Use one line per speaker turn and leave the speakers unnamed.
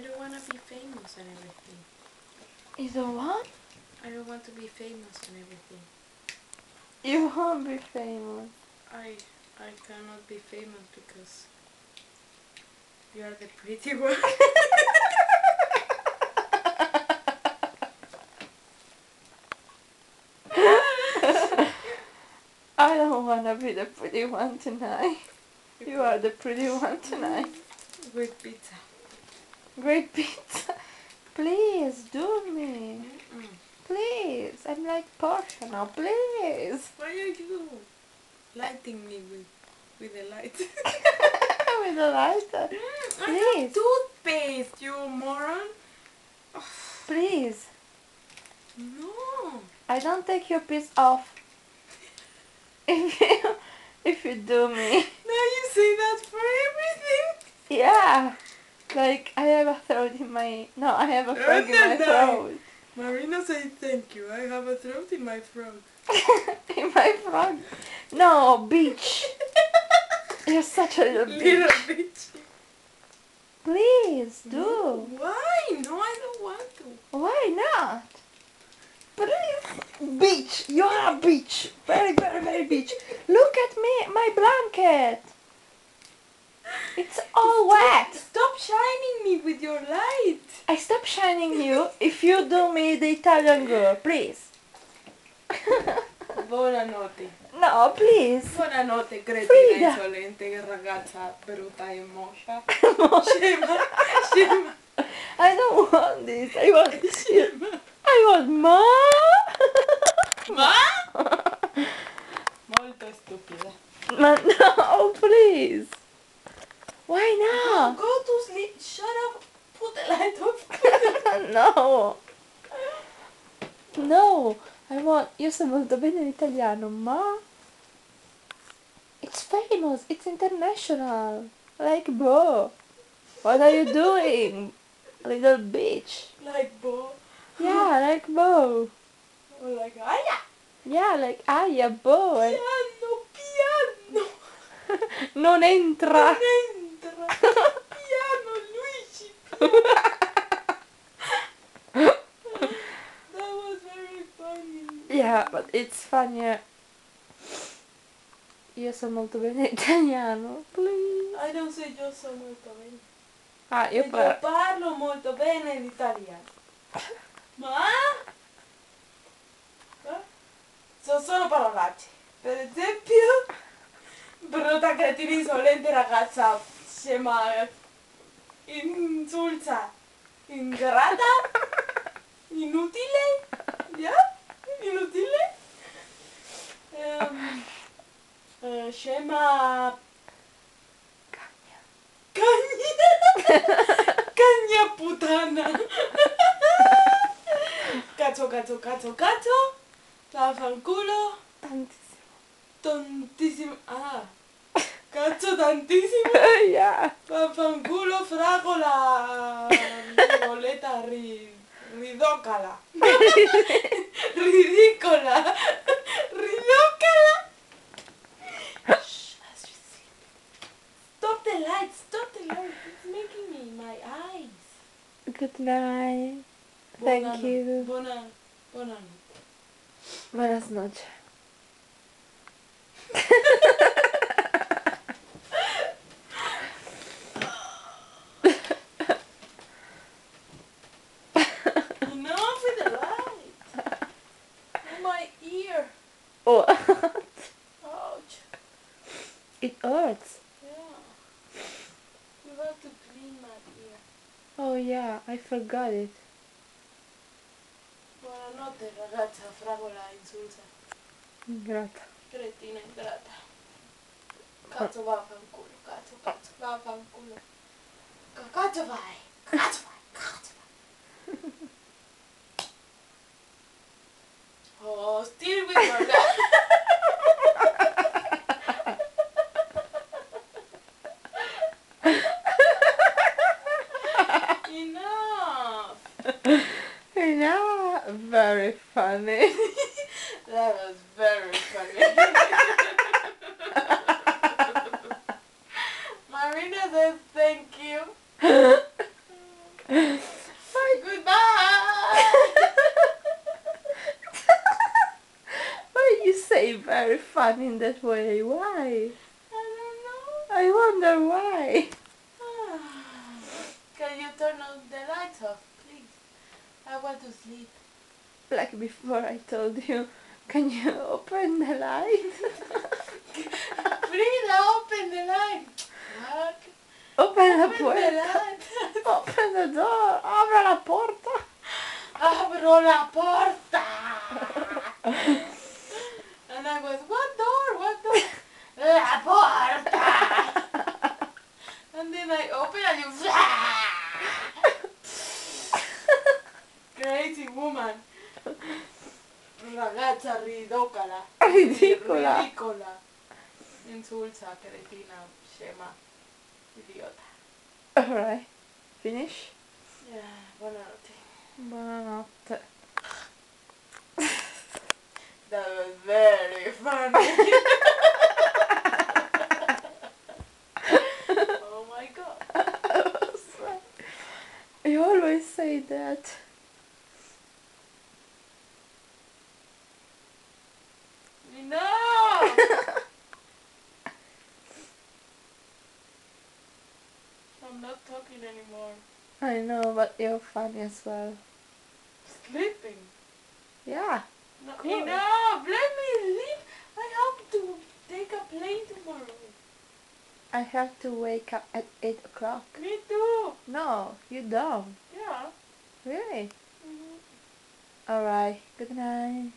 I don't want to be famous and everything.
You don't want?
I don't want to be famous and everything.
You won't be famous.
I cannot be famous because you are the pretty one.
I don't wanna be the pretty one tonight. You are the pretty one tonight.
With pizza.
Great pizza. Please do me.
Mm-mm.
Please. I'm like Portia now. Please.
Why are you lighting me with a light?
With a lighter.
I
Please.
have toothpaste, you moron.
Please.
No.
I don't take your piece off. If you do me.
Now you say that for everything.
Yeah. Like I have a throat in my I have a frog in my
No.
throat.
Marina said thank you. I have a throat in my throat.
In my frog. No, bitch. You're such a little
Little
bitch.
bitch.
Please do.
Why? No, I don't want to.
Why not? Please. Bitch. You're a bitch. Very, very, very bitch. Look at me, my blanket. It's all wet.
Stop shining me with your light.
I stop shining you if you do me the Italian girl, please.
Buonanotte.
No, please.
Buonanotte, cretina
Frida.
insolente, ragazza brutta e moscia.
I
Scema.
don't want this. I want
Scema.
ma.
Ma? Molto stupida.
Ma no, please. Why not?
Go to sleep. Shut up. Put the light off.
No. No. Io so molto bene l'italiano, ma it's famous, it's international. Like, bro, what are you doing? Little bitch.
Like Bo.
Yeah, like Bo.
Or like Aya.
Yeah, like Aya, Bo.
Piano.
Non entra.
Non entra. Piano, Luigi. Piano. That was very funny.
Yeah, but it's funny. Io so molto bene italiano, please.
I don't say io so molto bene.
Ah, io
Io parlo molto bene l'italiano. Ma? Sono parolacce. Per esempio, brutta cretina insolente ragazza scema, insulsa, ingrata, inutile, yeah? Inutile, scema, cagna puttana, cazzo, vaffanculo, tontissimo, cazzo tantissimo,
Yeah.
vaffanculo, fragola, boleta, ridocala, ridicola, ridocala. Shh, as you see. Stop the lights, it's making me, my eyes.
Good night. Thank you.
Buona.
Buenas noches.
Enough with the light. Oh, my ear.
Oh,
Ouch.
it hurts.
Yeah. You have to clean my ear.
Oh yeah, I forgot it.
Buonanotte ragazza, fragola insulsa.
Grata.
Cretina ingrata. Cazzo vaffanculo, cazzo, vaffanculo. Cazzo vai. Oh, still with your light. Enough.
Yeah, very funny.
That was very funny. Marina says thank you.
fun in that way. Why?
I don't know.
I wonder why.
Can you turn on the lights off, please? I want to sleep.
Like before I told you, can you open the light?
Frida, open the light. What?
Open la
Open the
puerta.
light.
Open the door. Abre la porta.
Abro la porta. And I was, what door? What door? La porta. And then I open and you crazy woman. Ragazza ridicola.
Ridicola.
Ridicola. Insulsa, cretina, scema, idiota.
Alright. Finish?
Yeah, buonanotte.
Buonanotte.
That was very funny. Oh my god.
You always say that.
No! I'm not talking anymore.
I know, but you're funny as well.
Sleeping.
Yeah.
No,
Cool.
enough! Let me sleep! I have to take a plane tomorrow.
I have to wake up at 8 o'clock.
Me too.
No, you don't.
Yeah.
Really?
Mhm.
Alright. Good night.